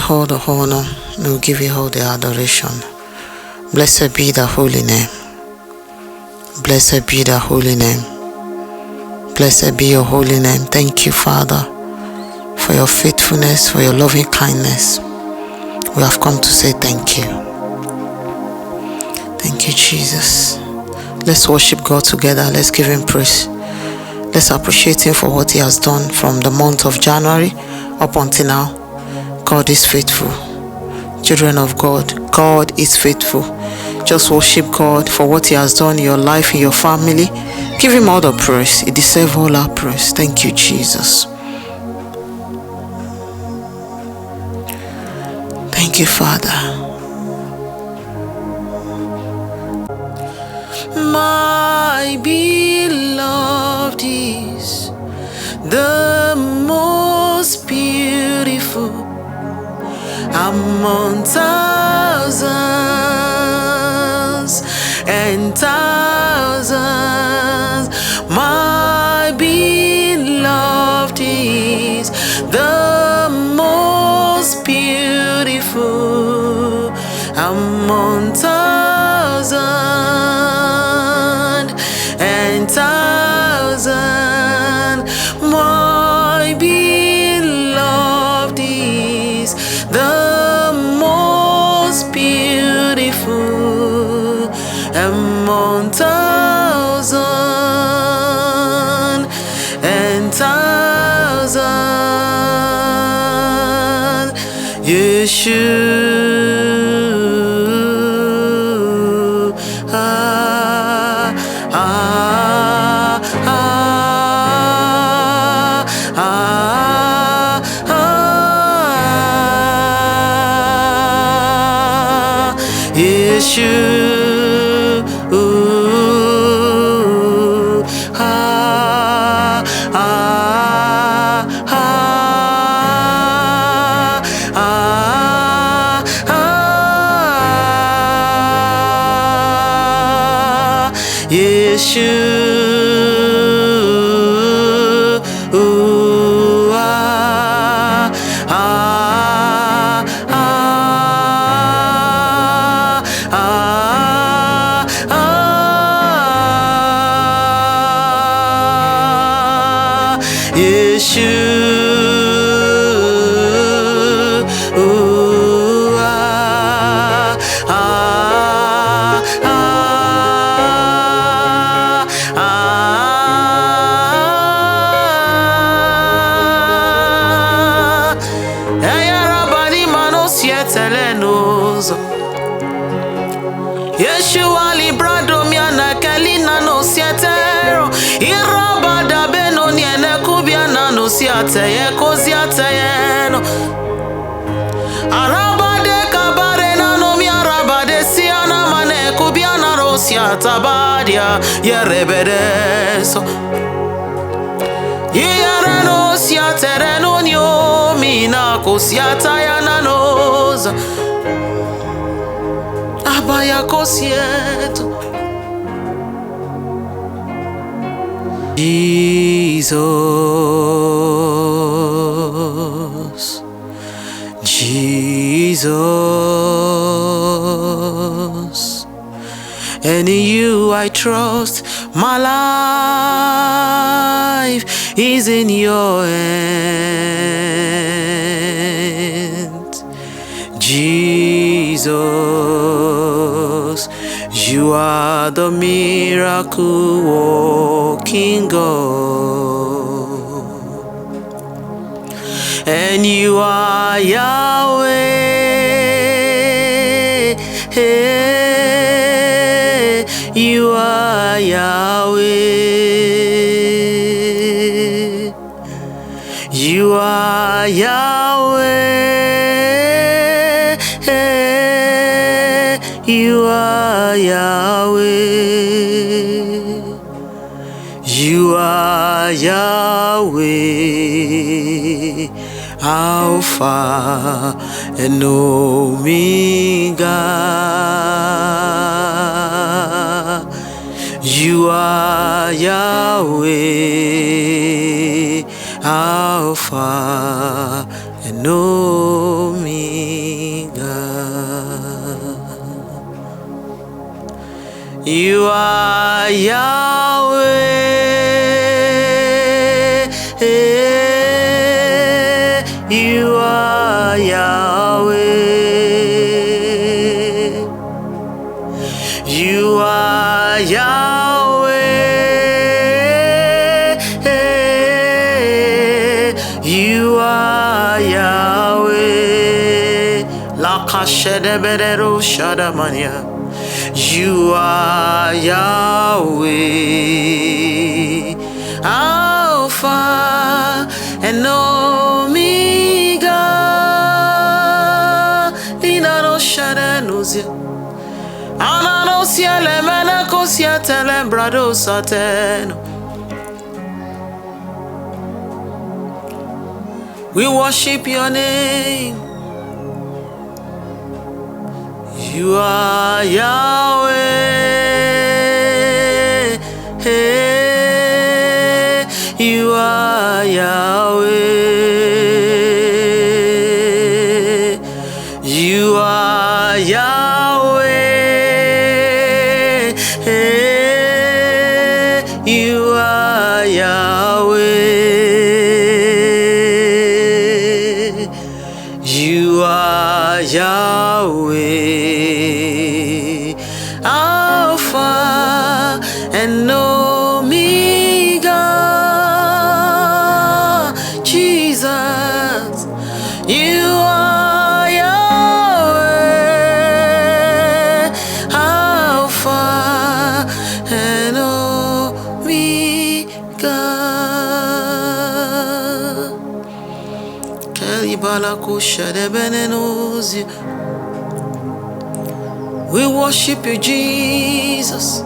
all the honor, and we give you all the adoration. Blessed be the holy name. Blessed be the holy name. Blessed be your holy name. Thank you, Father, for your faithfulness, for your loving kindness. We have come to say thank you. Thank you, Jesus. Let's worship God together. Let's give him praise. Let's appreciate him for what he has done from the month of January up until now. God is faithful. Children of God, God is faithful. Just worship God for what he has done in your life, in your family. Give him all the praise. He deserves all our praise. Thank you, Jesus. Thank you, Father. My beloved is the most beautiful among thousands and thousands. My beloved is the most beautiful among thousands and thousands. My beloved is the most beautiful among thousands and thousands. Yeshua. Yeshua librado miana kalina no siatero irabada beno niene kubiana no siate ye koziate yeno arabade kabarena no mi arabade siana mane kubiana no siata badia yerebedeso yere no siatere no nyo mina kosiata yana noza Abaya kosieto Jesus, Jesus, and in you I trust. My life is in your hands, Jesus. You are the miracle working God, and you are Yahweh. You are Yahweh. You are Yahweh. You are Yahweh. You are Yahweh, Alpha and Omega. You are Yahweh, Alpha and Omega. You are Yahweh. You are Yahweh. You are Yahweh. You are Yahweh. La kashedebero shadamania. You are Yahweh, Alpha and Omega. Linaro shadanozia, ananosia lemena kosia telembrado sateno. We worship your name. You are Yahweh. You are Yahweh. You are Yahweh. You are Yahweh. You are Yahweh, Alpha and Omega. Jesus, you are Yahweh, Alpha and Omega. We worship you, Jesus.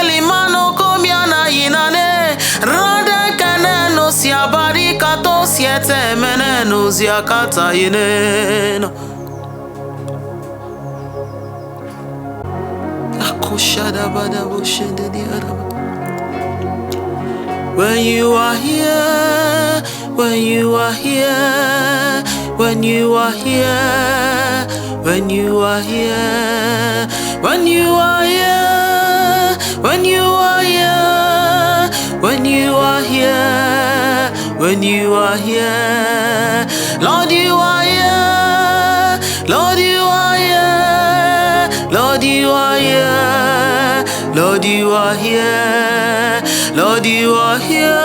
Limano komiana yinane rada kaneno siabari kato siete meneno ziakata yineno. When you are here, when you are here, when you are here, when you are here, when you are here, when you are here, when you are here, when you are here, Lord, you are here, Lord, you are here, Lord, you are here, Lord, you are here, Lord, you are here,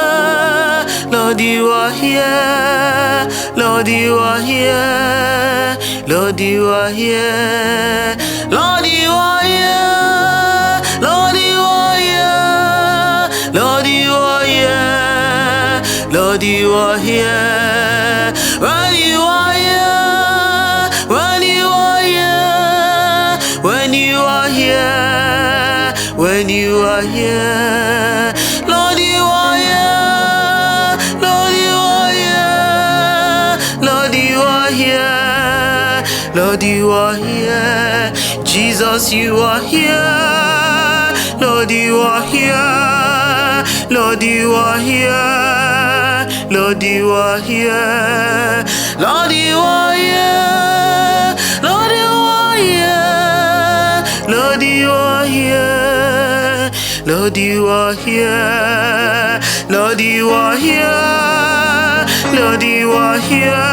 Lord, you are here, Lord, you are here, Lord, you are here, Lord, you are here, Lord, you are here, Lord, you are here, Lord, you are here, when you are here, when you are here, when you are here, when you are here, Lord, you are here, Lord, you are here, Lord, you are here, Lord, you are here, Jesus, you are here, Lord, you are here, Lord, you are here, Lord, you are here, Lord, you are here, Lord, you are here, Lord, you are here, Lord, you are here, Lord, you are here, Lord, you are here,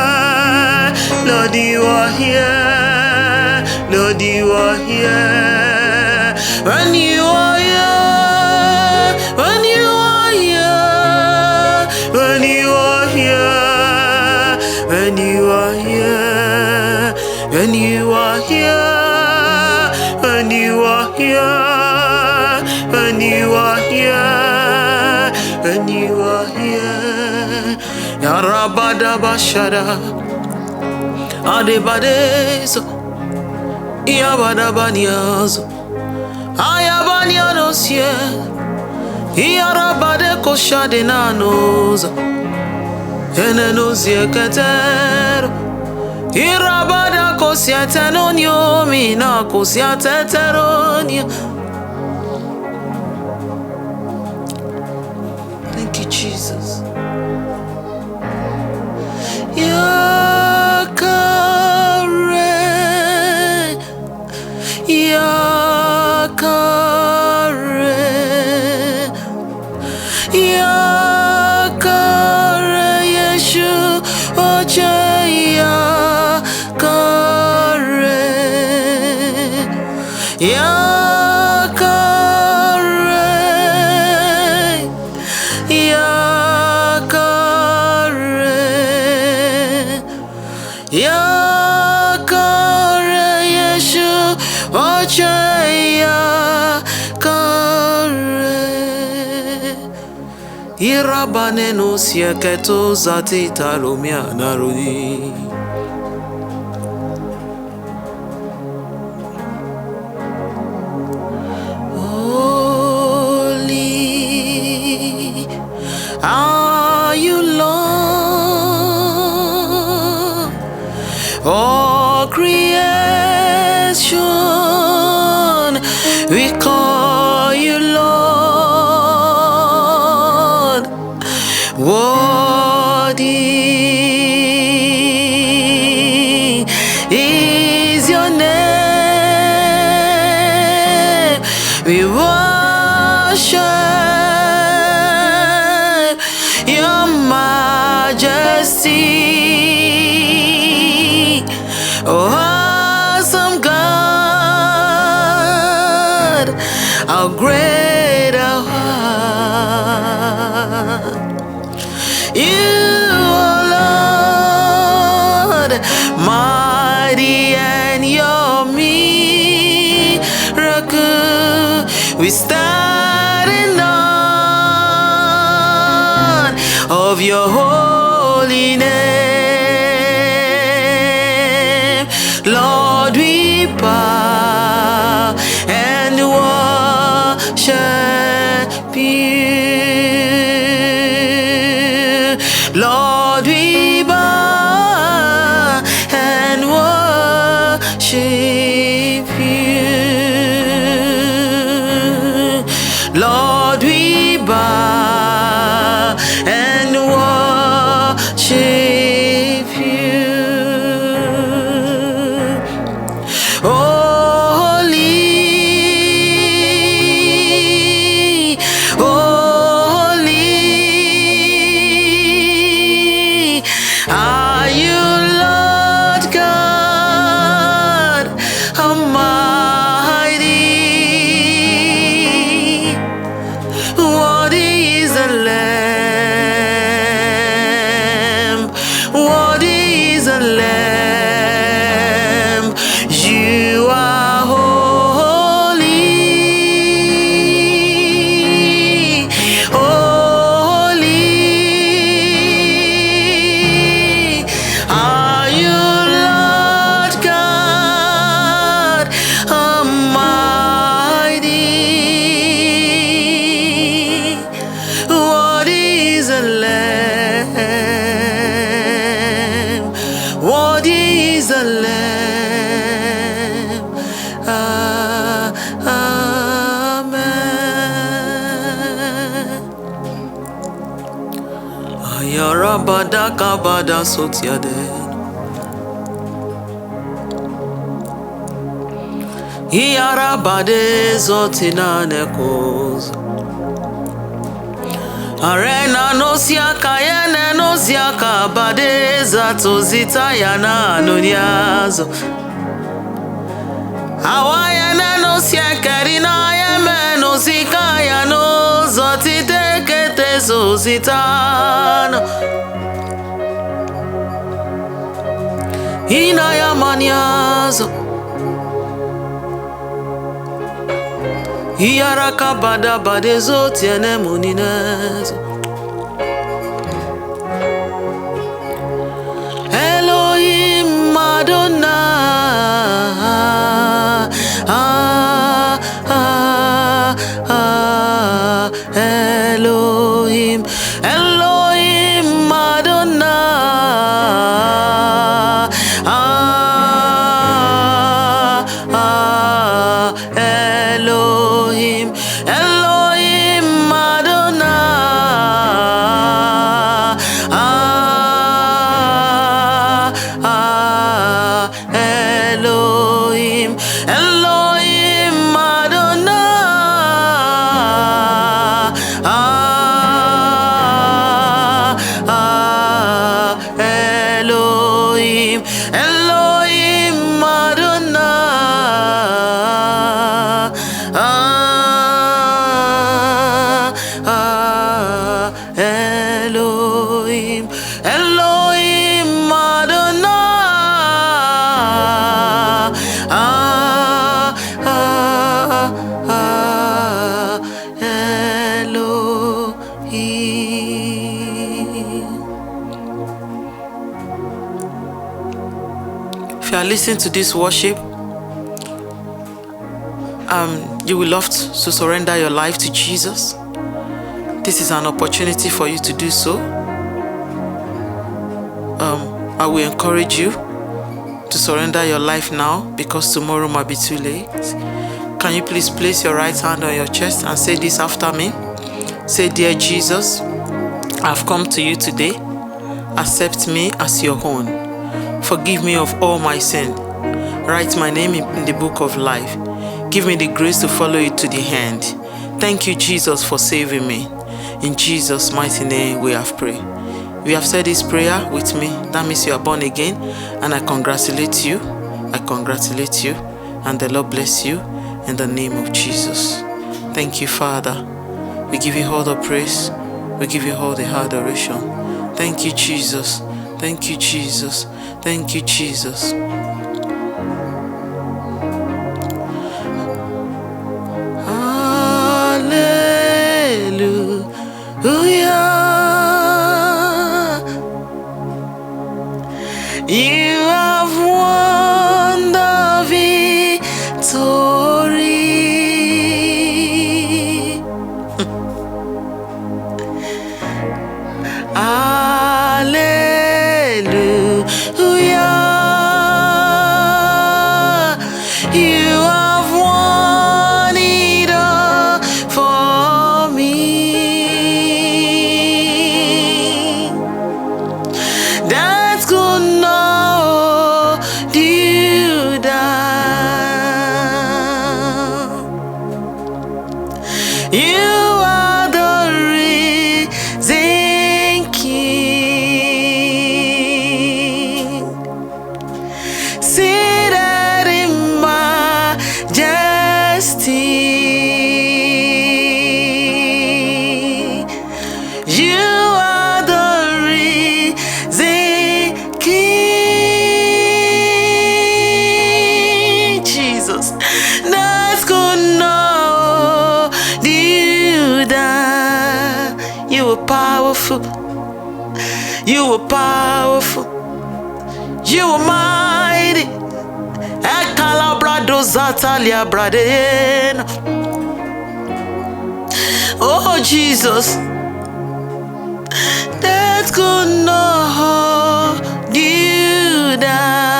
Lord, you are here, Lord, you are here, when you are here, when you are here, when you are here, when you are here, when you are here, when you are here, when you are here, when you are here, Yarabada Bashada Adebadeso Yabada Banyazo Ayabanya sie Yarabade Koshade Nanoza Enenozie Katero Irabada Kosiatanonio Mina Kosiatateronia. Thank you, Jesus. Yakare, Yakare, Yakare, Yeshu, Oche, Yakare, Yakare, Yakare, Yakare, Yeshu, Oche, Yakare. Irabane no sieketo zati talomia narudi. Holy are you, Lord? All creation, we call you Lord. Worthy is your name. We worship your majesty. Oh, awesome God, how great thou art. You, oh Lord, mighty, and your miracle we stand in awe of your holy name. Lord, we bow and worship you. Lord, we bow and worship you. Lord, we bow and worship you. Holy, holy are you, Lord God Almighty. Worthy is the Lamb, worthy is the Lamb. You are holy, holy are you, Lord God Almighty. What is a lamb? What is a lamb? Amen. Ayarabada kabada sotiade. Iyarabade zotina nekos. Arena no siaka yene no siaka bade zato zita yana nuniazo. Awayana no siaka rina yeme no zika yano zoti tekete zo zitano. Ina yamaniazo. Iyaraka bada badezo tiene muninezo. Elohim Madonna, Elohim, Elohim Madonna, Elohim, Elohim Madonna, If you are listening to this worship, you will love to surrender your life to Jesus. This is an opportunity for you to do so. I will encourage you to surrender your life now, because tomorrow might be too late. Can you please place your right hand on your chest and say this after me? Say, "Dear Jesus, I've come to you today. Accept me as your own. Forgive me of all my sin. Write my name in the book of life. Give me the grace to follow you to the end. Thank you, Jesus, for saving me. In Jesus' mighty name we have prayed." If you have said this prayer with me, that means you are born again, and I congratulate you. I congratulate you, and the Lord bless you in the name of Jesus. Thank you, Father. We give you all the praise. We give you all the adoration. Thank you, Jesus. Thank you, Jesus. Thank you, Jesus. Hallelujah. You have won the victory. Hallelujah. You have won it all for me. That's good now, do down. You are the risen King, seated in majesty. You are the risen King, Jesus. That's good now, do that. You are powerful. You are powerful. You are mighty. Ekalabrado zatalia bradena. Oh, Jesus. That's good now, do that.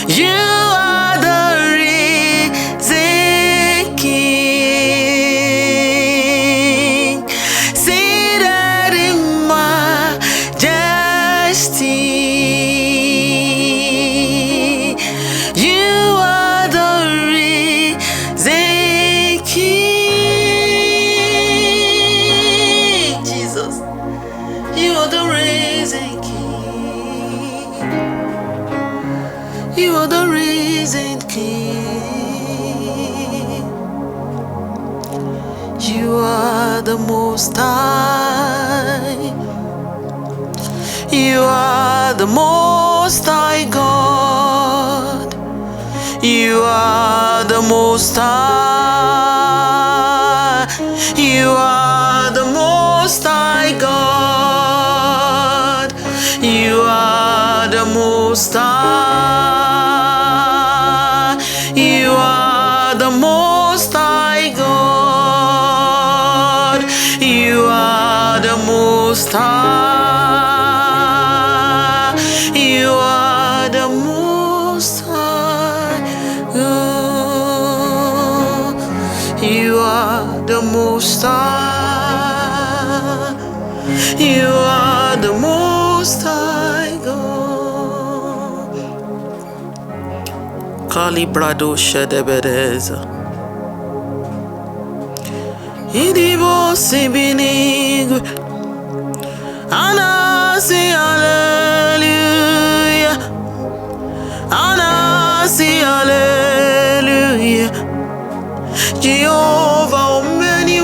You are the risen King, seated in majesty. You are the risen King, Jesus. You are the risen King. You are the risen King. You are the Most High. You are the Most High God. You are the Most High. You are the Most High God. You are the Most High. You are the Most High God. You are the Most High. You are the Most High God. You are the Most High. You are the Most High God. Calibrado Shedebedeza. Idibo Sibinigwe. Anasi hallelujah. Anasi hallelujah. Jehovah, oh many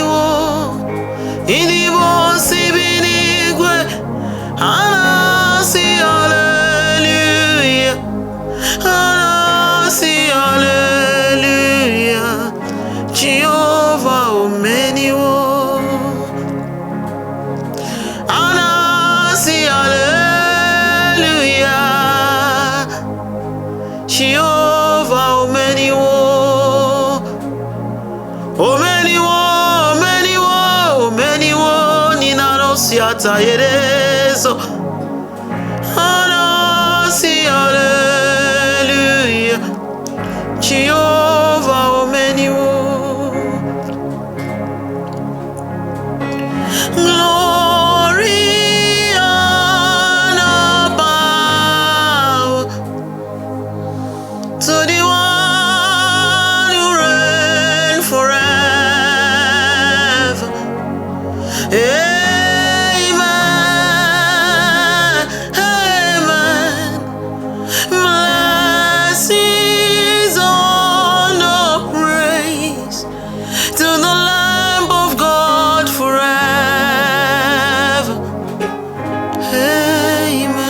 war. Idibo Sibinigwe. Anasi hallelujah. Anasi hallelujah. Jehovah, oh many war. siata yerezo. Anasi, hallelujah. Jehovah, glory and power to the one who reigns forever. Amen, amen. Blessings, honor, praise to the Lamb of God forever. Amen.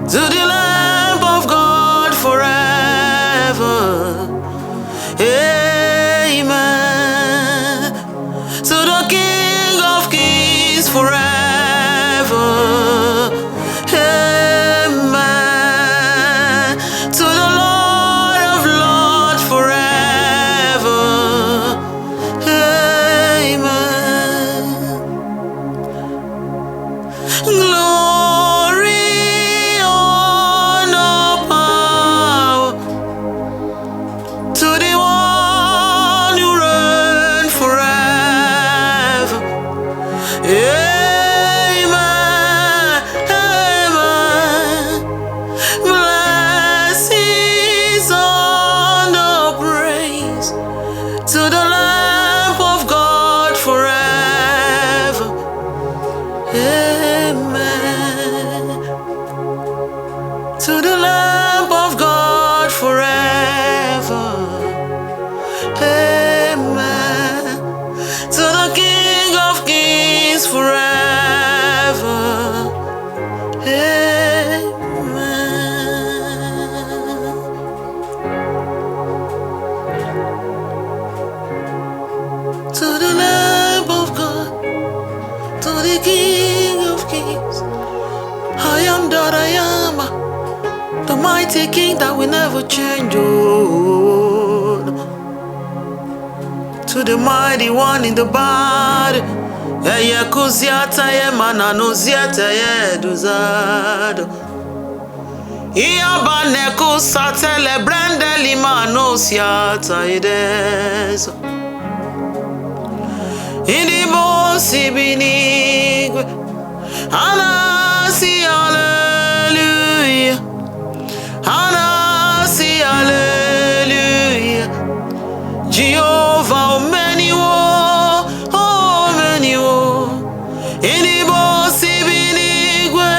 To the Lamb of God forever. Amen. To the King of Kings forever. Amen. To the Lord of Lords forever. Amen. Glory, honor, power to the one who reigns forever. Amen, amen. Blessings, honor, praise to the Lamb of God forever. Amen. To the Lamb of God forever. Amen. To the King of Kings forever. Amen. To the Lamb of God, to the King of Kings. I am that I am, the mighty King that will never change. Oh, to the mighty one in the body. Eye kuziata ye manano ziata ye duzado. Iya bane kusatele brende limano siata idezo. Indibo sibinigwe. Anasi, hallelujah. Anasi, hallelujah. Jehovah, oh many wo. Indibo sibinigwe.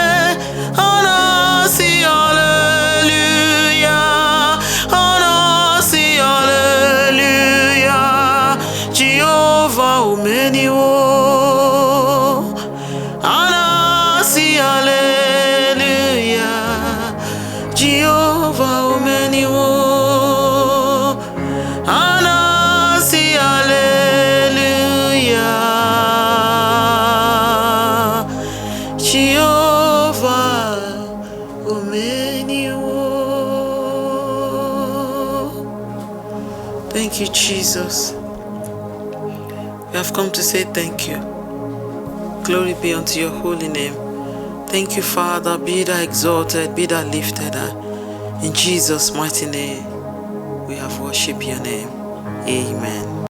Anasi, hallelujah. Anasi, hallelujah. Jehovah, oh many wo. Anasi, hallelujah. Jehovah, oh many wo. Anasi, hallelujah. Jehovah, oh many wo. Thank you, Jesus. We have come to say thank you. Glory be unto your holy name. Thank you, Father. Be thou exalted, be thou lifted high. In Jesus' mighty name, we have worshipped your name. Amen.